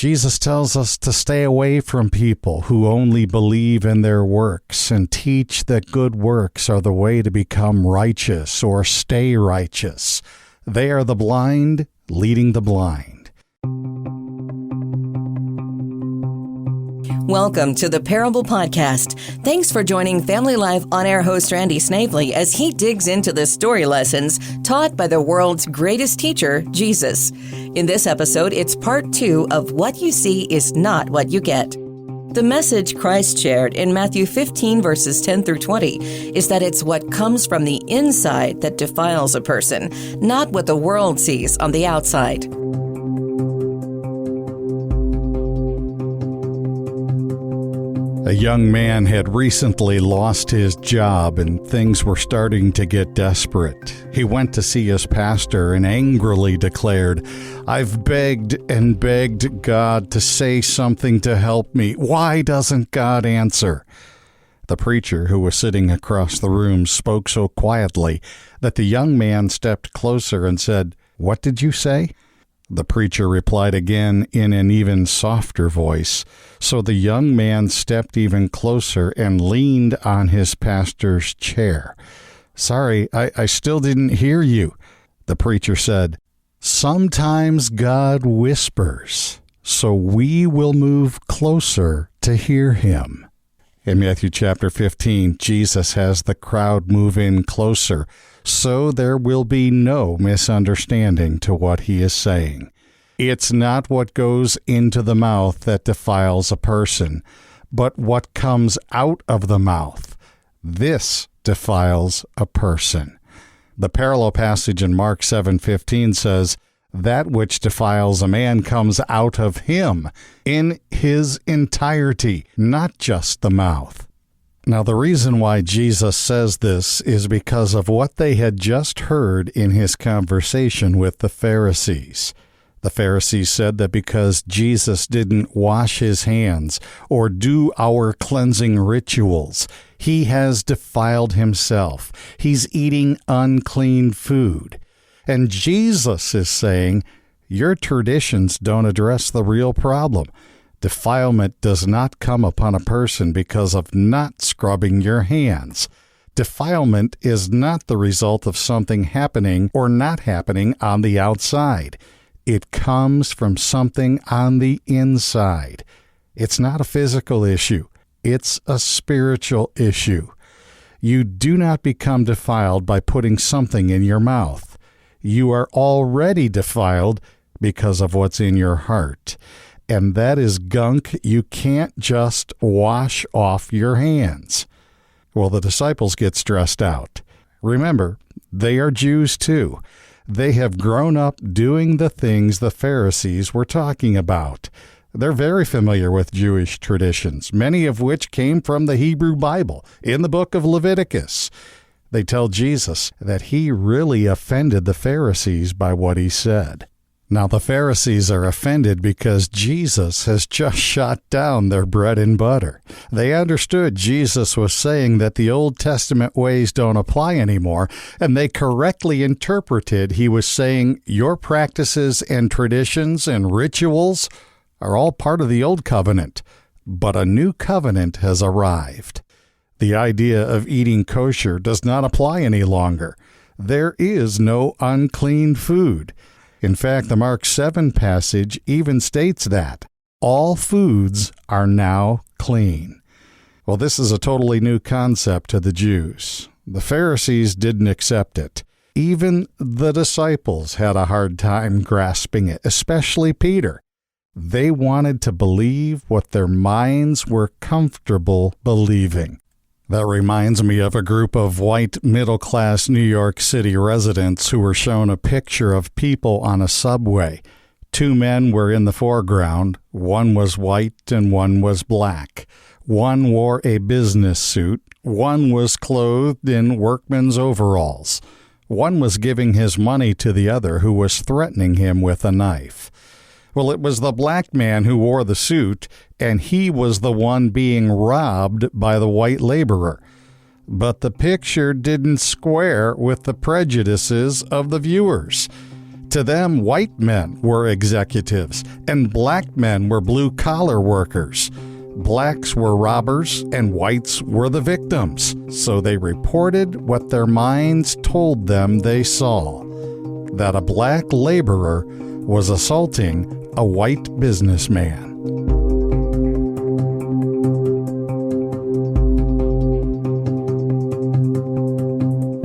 Jesus tells us to stay away from people who only believe in their works and teach that good works are the way to become righteous or stay righteous. They are the blind leading the blind. Welcome to the Parable Podcast. Thanks for joining Family Life on-air host Randy Snavely as he digs into the story lessons taught by the world's greatest teacher, Jesus. In this episode, it's part 2 of What You See Is Not What You Get. The message Christ shared in Matthew 15, verses 10 through 20, is that it's what comes from the inside that defiles a person, not what the world sees on the outside. A young man had recently lost his job and things were starting to get desperate. He went to see his pastor and angrily declared, "I've begged and begged God to say something to help me. Why doesn't God answer?" The preacher, who was sitting across the room, spoke so quietly that the young man stepped closer and said, "What did you say?" The preacher replied again in an even softer voice. So the young man stepped even closer and leaned on his pastor's chair. "Sorry, I still didn't hear you." The preacher said, "Sometimes God whispers, so we will move closer to hear him." In Matthew chapter 15, Jesus has the crowd move in closer, so there will be no misunderstanding to what he is saying. It's not what goes into the mouth that defiles a person, but what comes out of the mouth. This defiles a person. The parallel passage in Mark 7:15 says, "That which defiles a man comes out of him in his entirety, not just the mouth." Now, the reason why Jesus says this is because of what they had just heard in his conversation with the Pharisees. The Pharisees said that because Jesus didn't wash his hands or do our cleansing rituals, he has defiled himself. He's eating unclean food. And Jesus is saying, your traditions don't address the real problem. Defilement does not come upon a person because of not scrubbing your hands. Defilement is not the result of something happening or not happening on the outside. It comes from something on the inside. It's not a physical issue. It's a spiritual issue. You do not become defiled by putting something in your mouth. You are already defiled because of what's in your heart. And that is gunk you can't just wash off your hands. Well, the disciples get stressed out. Remember, they are Jews too. They have grown up doing the things the Pharisees were talking about. They're very familiar with Jewish traditions, many of which came from the Hebrew Bible in the book of Leviticus. They tell Jesus that he really offended the Pharisees by what he said. Now, the Pharisees are offended because Jesus has just shot down their bread and butter. They understood Jesus was saying that the Old Testament ways don't apply anymore, and they correctly interpreted he was saying your practices and traditions and rituals are all part of the Old Covenant, but a new covenant has arrived. The idea of eating kosher does not apply any longer. There is no unclean food. In fact, the Mark 7 passage even states that all foods are now clean. Well, this is a totally new concept to the Jews. The Pharisees didn't accept it. Even the disciples had a hard time grasping it, especially Peter. They wanted to believe what their minds were comfortable believing. That reminds me of a group of white middle-class New York City residents who were shown a picture of people on a subway. 2 men were in the foreground. One was white and one was black. One wore a business suit. One was clothed in workman's overalls. One was giving his money to the other, who was threatening him with a knife. Well, it was the black man who wore the suit, and he was the one being robbed by the white laborer. But the picture didn't square with the prejudices of the viewers. To them, white men were executives, and black men were blue-collar workers. Blacks were robbers, and whites were the victims. So they reported what their minds told them they saw, that a black laborer was assaulting a white businessman.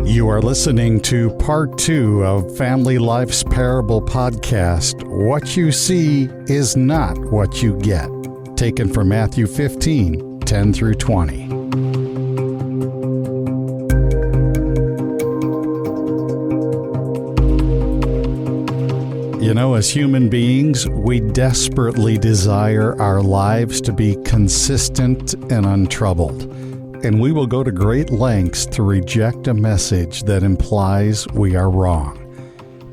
You are listening to Part 2 of Family Life's Parable Podcast, What You See is Not What You Get, taken from Matthew 15, 10 through 20. You know, as human beings, we desperately desire our lives to be consistent and untroubled. And we will go to great lengths to reject a message that implies we are wrong.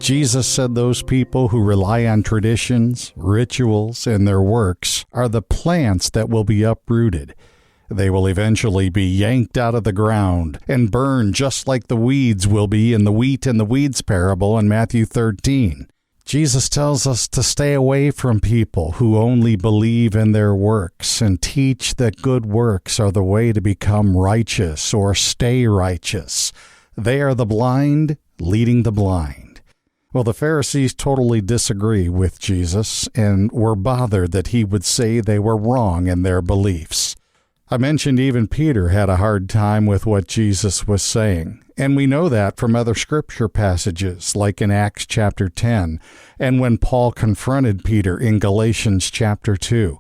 Jesus said those people who rely on traditions, rituals, and their works are the plants that will be uprooted. They will eventually be yanked out of the ground and burned just like the weeds will be in the wheat and the weeds parable in Matthew 13. Jesus tells us to stay away from people who only believe in their works and teach that good works are the way to become righteous or stay righteous. They are the blind leading the blind. Well, the Pharisees totally disagree with Jesus and were bothered that he would say they were wrong in their beliefs. I mentioned even Peter had a hard time with what Jesus was saying, and we know that from other scripture passages, like in Acts chapter 10, and when Paul confronted Peter in Galatians chapter 2.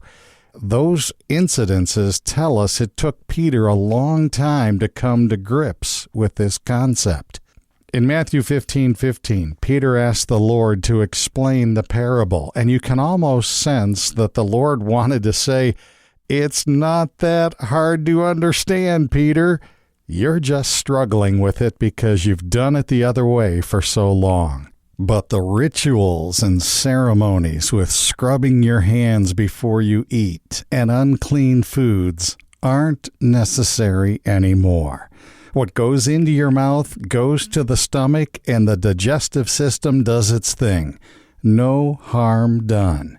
Those incidences tell us it took Peter a long time to come to grips with this concept. In Matthew 15:15, Peter asked the Lord to explain the parable, and you can almost sense that the Lord wanted to say, "It's not that hard to understand, Peter. You're just struggling with it because you've done it the other way for so long." But the rituals and ceremonies with scrubbing your hands before you eat and unclean foods aren't necessary anymore. What goes into your mouth goes to the stomach, and the digestive system does its thing. No harm done.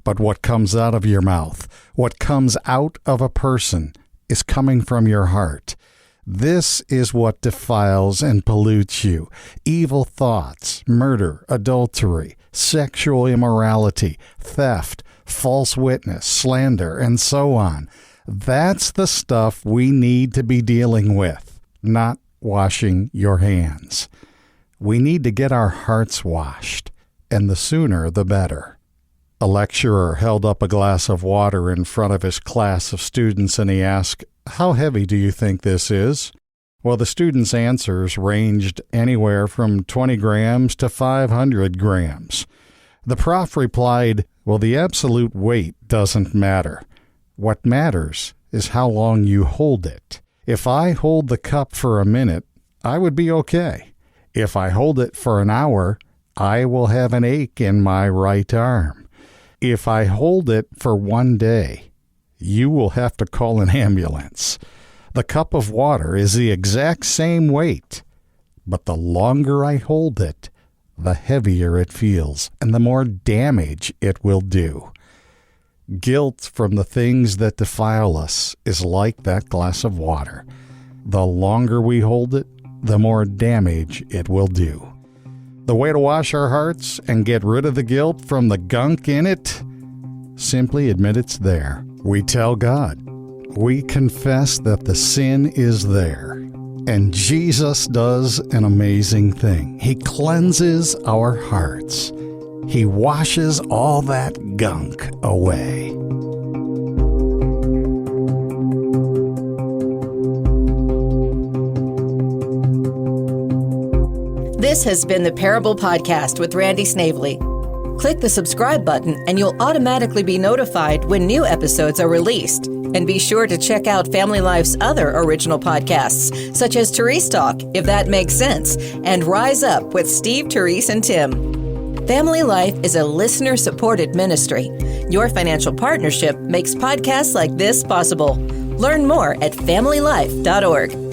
But what comes out of your mouth, what comes out of a person, is coming from your heart. This is what defiles and pollutes you. Evil thoughts, murder, adultery, sexual immorality, theft, false witness, slander, and so on. That's the stuff we need to be dealing with, not washing your hands. We need to get our hearts washed, and the sooner the better. A lecturer held up a glass of water in front of his class of students and he asked, "How heavy do you think this is?" Well, the students' answers ranged anywhere from 20 grams to 500 grams. The prof replied, "Well, the absolute weight doesn't matter. What matters is how long you hold it. If I hold the cup for a minute, I would be okay. If I hold it for an hour, I will have an ache in my right arm. If I hold it for one day, you will have to call an ambulance. The cup of water is the exact same weight, but the longer I hold it, the heavier it feels and the more damage it will do." Guilt from the things that defile us is like that glass of water. The longer we hold it, the more damage it will do. The way to wash our hearts and get rid of the guilt from the gunk in it? Simply admit it's there. We tell God. We confess that the sin is there. And Jesus does an amazing thing. He cleanses our hearts. He washes all that gunk away. This has been the Parable Podcast with Randy Snavely. Click the subscribe button and you'll automatically be notified when new episodes are released. And be sure to check out Family Life's other original podcasts, such as Therese Talk, If That Makes Sense, and Rise Up with Steve, Therese, and Tim. Family Life is a listener-supported ministry. Your financial partnership makes podcasts like this possible. Learn more at familylife.org.